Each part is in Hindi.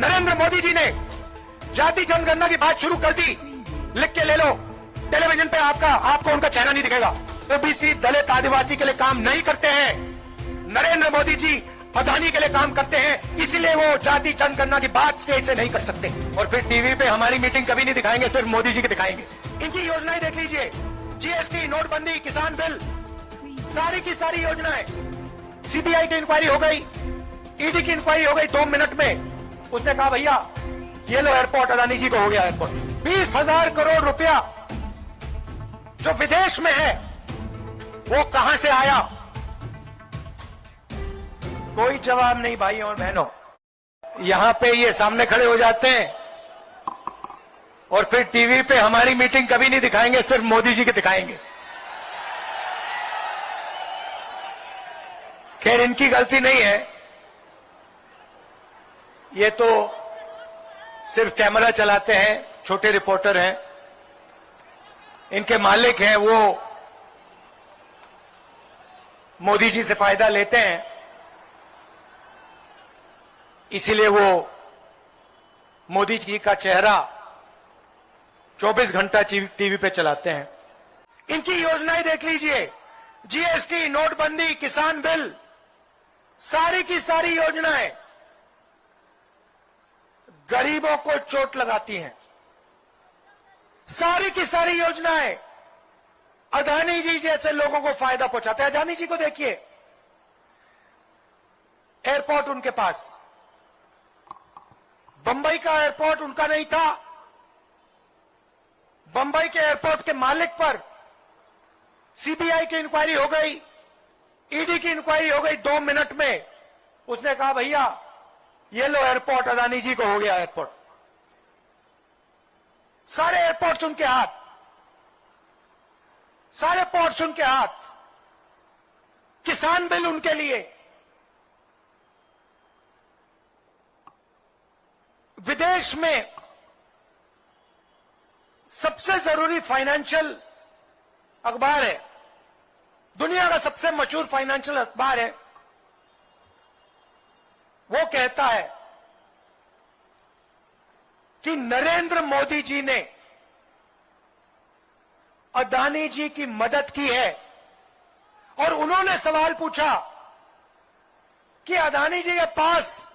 नरेंद्र मोदी जी ने जाति जनगणना की बात शुरू कर दी। लिख के ले लो, टेलीविजन पे आपको उनका चेहरा नहीं दिखेगा। ओबीसी दलित आदिवासी के लिए काम नहीं करते हैं। नरेंद्र मोदी जी अदानी के लिए काम करते हैं, इसलिए वो जाति जनगणना की बात स्टेज से नहीं कर सकते। और फिर टीवी पे हमारी मीटिंग कभी नहीं दिखाएंगे, सिर्फ मोदी जी की दिखाएंगे। इनकी योजनाएं देख लीजिए, जीएसटी, नोटबंदी, किसान बिल, सारी की सारी योजनाएं। सीबीआई की इंक्वायरी हो गई, ईडी की इंक्वायरी हो गई 2 मिनट में। उसने कहा भैया ये लो एयरपोर्ट, अदानी जी को हो गया एयरपोर्ट। 20,000 करोड़ रुपया जो विदेश में है वो कहां से आया? कोई जवाब नहीं भाइयों और बहनों। यहां पे ये सामने खड़े हो जाते हैं और फिर टीवी पे हमारी मीटिंग कभी नहीं दिखाएंगे, सिर्फ मोदी जी की दिखाएंगे। खैर इनकी गलती नहीं है, ये तो सिर्फ कैमरा चलाते हैं, छोटे रिपोर्टर हैं। इनके मालिक हैं वो मोदी जी से फायदा लेते हैं, इसीलिए वो मोदी जी का चेहरा 24 घंटा टीवी पे चलाते हैं। इनकी योजनाएं देख लीजिए, जीएसटी, नोटबंदी, किसान बिल, सारी की सारी योजनाएं गरीबों को चोट लगाती हैं। सारी की सारी योजनाएं अदानी जी जैसे लोगों को फायदा पहुंचाते हैं। अदानी जी को देखिए, एयरपोर्ट उनके पास, बंबई का एयरपोर्ट उनका नहीं था। बंबई के एयरपोर्ट के मालिक पर सीबीआई की इंक्वायरी हो गई, ईडी की इंक्वायरी हो गई 2 मिनट में। उसने कहा भैया ये लो एयरपोर्ट, अदानी जी को हो गया एयरपोर्ट। सारे एयरपोर्ट्स उनके हाथ, सारे पोर्ट्स उनके हाथ, किसान बिल उनके लिए। विदेश में सबसे जरूरी फाइनेंशियल अखबार है, दुनिया का सबसे मशहूर फाइनेंशियल अखबार है, वो कहता है कि नरेंद्र मोदी जी ने अदानी जी की मदद की है। और उन्होंने सवाल पूछा कि अदानी जी के पास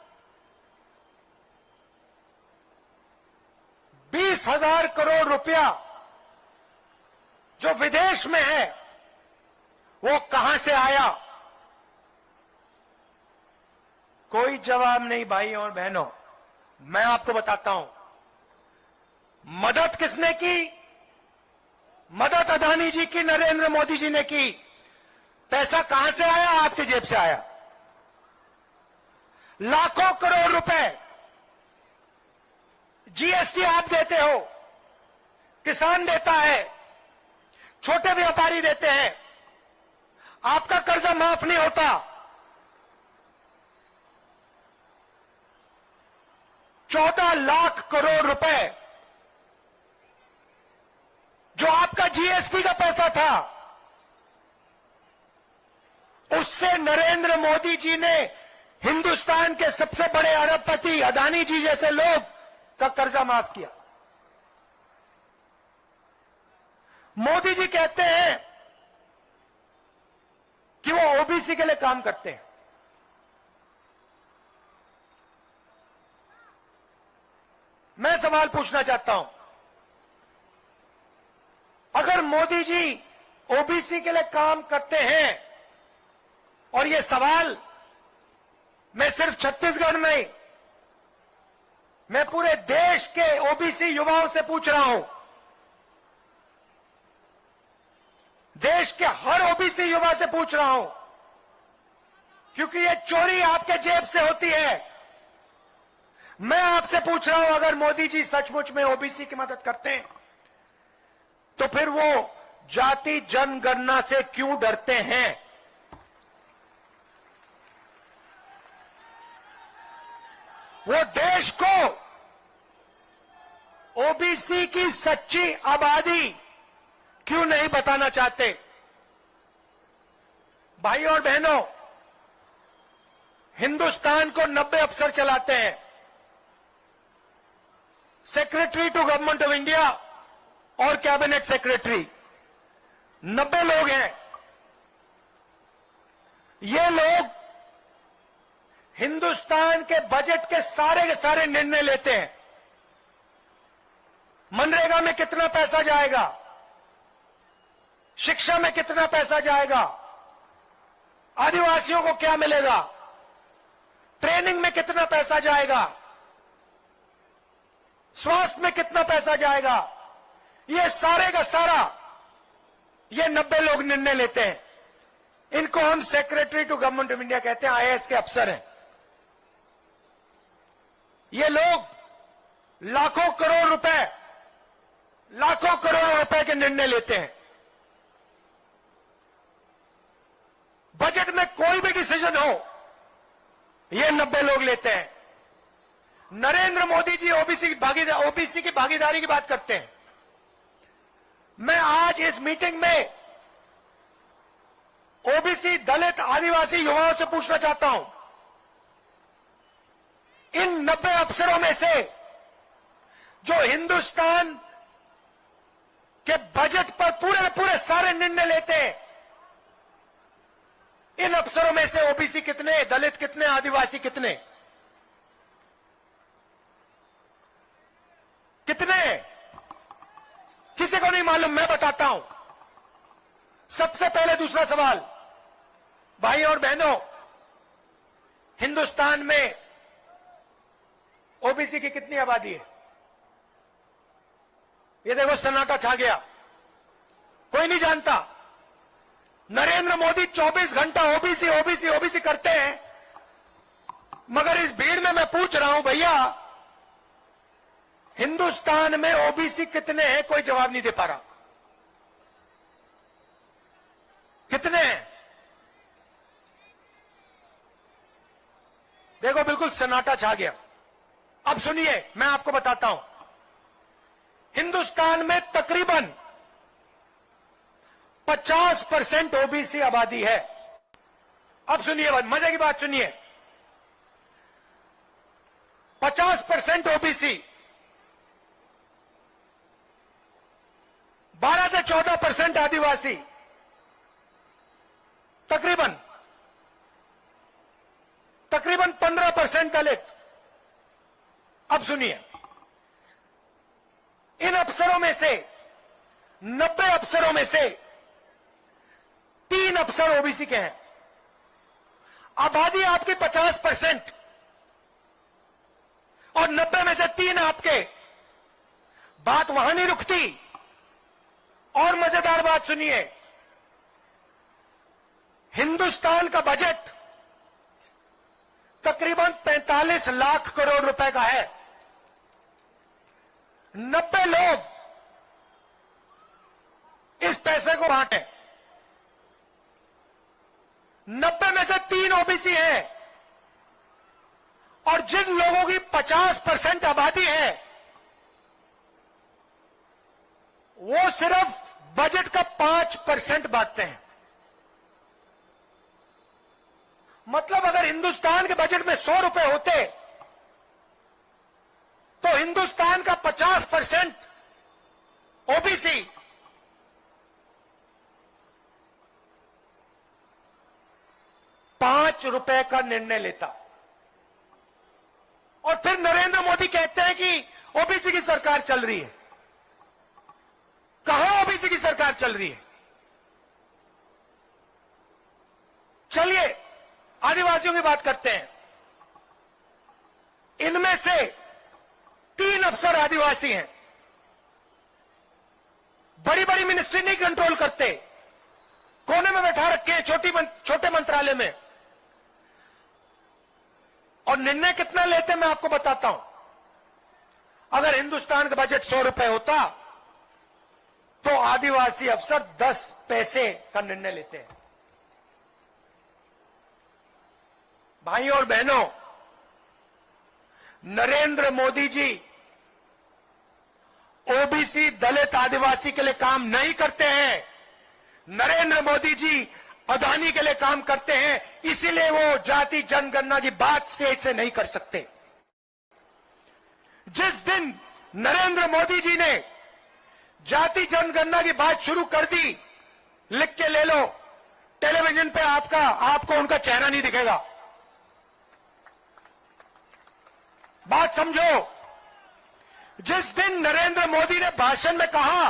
20,000 करोड़ रुपया जो विदेश में है वो कहां से आया? कोई जवाब नहीं भाइयों और बहनों। मैं आपको बताता हूं, मदद किसने की? मदद अदानी जी की, नरेंद्र मोदी जी ने की। पैसा कहां से आया? आपके जेब से आया। लाखों करोड़ रुपए जीएसटी आप देते हो, किसान देता है, छोटे व्यापारी देते हैं, आपका कर्जा माफ नहीं होता। 14 लाख करोड़ रुपए जो आपका जीएसटी का पैसा था, उससे नरेंद्र मोदी जी ने हिंदुस्तान के सबसे बड़े अरबपति अदानी जी जैसे लोग का कर्जा माफ किया। मोदी जी कहते हैं कि वो ओबीसी के लिए काम करते हैं। मैं सवाल पूछना चाहता हूं, अगर मोदी जी ओबीसी के लिए काम करते हैं, और ये सवाल मैं सिर्फ छत्तीसगढ़ नहीं, मैं पूरे देश के ओबीसी युवाओं से पूछ रहा हूं, देश के हर ओबीसी युवा से पूछ रहा हूं, क्योंकि ये चोरी आपके जेब से होती है। मैं आपसे पूछ रहा हूं, अगर मोदी जी सचमुच में ओबीसी की मदद करते हैं तो फिर वो जाति जनगणना से क्यों डरते हैं? वो देश को ओबीसी की सच्ची आबादी क्यों नहीं बताना चाहते? भाइयों और बहनों, हिंदुस्तान को 90 अफसर चलाते हैं, secretary to government of India और कैबिनेट सेक्रेटरी 90 लोग हैं। ये लोग हिंदुस्तान के बजट के सारे निर्णय लेते हैं। मनरेगा में कितना पैसा जाएगा, शिक्षा में कितना पैसा जाएगा, आदिवासियों को क्या मिलेगा, ट्रेनिंग में कितना पैसा जाएगा, स्वास्थ्य में कितना पैसा जाएगा, ये सारे का सारा ये 90 लोग निर्णय लेते हैं। इनको हम secretary to government of India कहते हैं, आईएएस के अफसर हैं। ये लोग लाखों करोड़ रुपए के निर्णय लेते हैं। बजट में कोई भी डिसीजन हो, ये 90 लोग लेते हैं। नरेंद्र मोदी जी ओबीसी की भागीदारी की बात करते हैं। मैं आज इस मीटिंग में ओबीसी, दलित, आदिवासी युवाओं से पूछना चाहता हूं, इन 90 अफसरों में से जो हिंदुस्तान के बजट पर पूरे सारे निर्णय लेते हैं, इन अफसरों में से ओबीसी कितने, दलित कितने, आदिवासी कितने किसी को नहीं मालूम। मैं बताता हूं। सबसे पहले दूसरा सवाल, भाई और बहनों, हिंदुस्तान में ओबीसी की कितनी आबादी है? ये देखो सन्नाटा छा गया, कोई नहीं जानता। नरेंद्र मोदी 24 घंटा ओबीसी करते हैं, मगर इस भीड़ में मैं पूछ रहा हूं, भैया हिंदुस्तान में ओबीसी कितने हैं? कोई जवाब नहीं दे पा रहा। कितने हैं? देखो बिल्कुल सन्नाटा छा गया। अब सुनिए, मैं आपको बताता हूं। हिंदुस्तान में तकरीबन 50% ओबीसी आबादी है। अब सुनिए, मजे की बात सुनिए। 50% ओबीसी, 12 से 14% आदिवासी, तकरीबन 15% दलित। अब सुनिए, इन अफसरों में से 90 अफसरों में से 3 अफसर ओबीसी के हैं। आबादी आपकी 50% और 90 में से 3 आपके। बात वहां नहीं रुकती। और मजेदार बात सुनिए, हिंदुस्तान का बजट तकरीबन 45 लाख करोड़ रुपए का है। 90 लोग इस पैसे को बांटे। 90 में से 3 ओबीसी हैं, और जिन लोगों की 50% आबादी है, वो सिर्फ बजट का 5% बांटते हैं। मतलब अगर हिंदुस्तान के बजट में 100 रुपए होते, तो हिंदुस्तान का 50% ओबीसी ₹5 का निर्णय लेता। और फिर नरेंद्र मोदी कहते हैं कि ओबीसी की सरकार चल रही है। कहां ओबीसी की सरकार चल रही है? चलिए आदिवासियों की बात करते हैं। इनमें से 3 अफसर आदिवासी हैं। बड़ी बड़ी मिनिस्ट्री नहीं कंट्रोल करते, कोने में बैठा रखे हैं छोटे मंत्रालय में। और निर्णय कितना लेते मैं आपको बताता हूं। अगर हिंदुस्तान का बजट 100 रुपए होता, तो आदिवासी अफसर 10 पैसे का निर्णय लेते हैं। भाई और बहनों, नरेंद्र मोदी जी ओबीसी, दलित, आदिवासी के लिए काम नहीं करते हैं। नरेंद्र मोदी जी अदानी के लिए काम करते हैं, इसीलिए वो जाति जनगणना की बात स्टेज से नहीं कर सकते। जिस दिन नरेंद्र मोदी जी ने जाति जनगणना की बात शुरू कर दी, लिख के ले लो, टेलीविजन पे आपको उनका चेहरा नहीं दिखेगा। बात समझो, जिस दिन नरेंद्र मोदी ने भाषण में कहा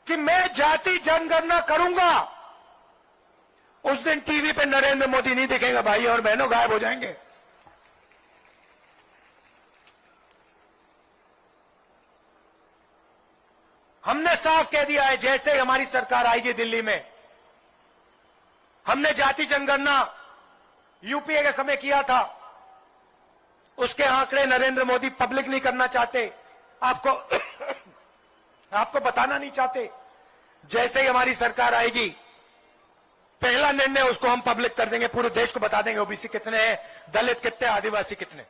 कि मैं जाति जनगणना करूंगा, उस दिन टीवी पे नरेंद्र मोदी नहीं दिखेगा भाई और बहनों, गायब हो जाएंगे। हमने साफ कह दिया है, जैसे ही हमारी सरकार आएगी दिल्ली में, हमने जाति जनगणना यूपीए के समय किया था, उसके आंकड़े नरेंद्र मोदी पब्लिक नहीं करना चाहते, आपको बताना नहीं चाहते। जैसे ही हमारी सरकार आएगी, पहला निर्णय उसको हम पब्लिक कर देंगे, पूरे देश को बता देंगे ओबीसी कितने हैं, दलित कितने, आदिवासी कितने।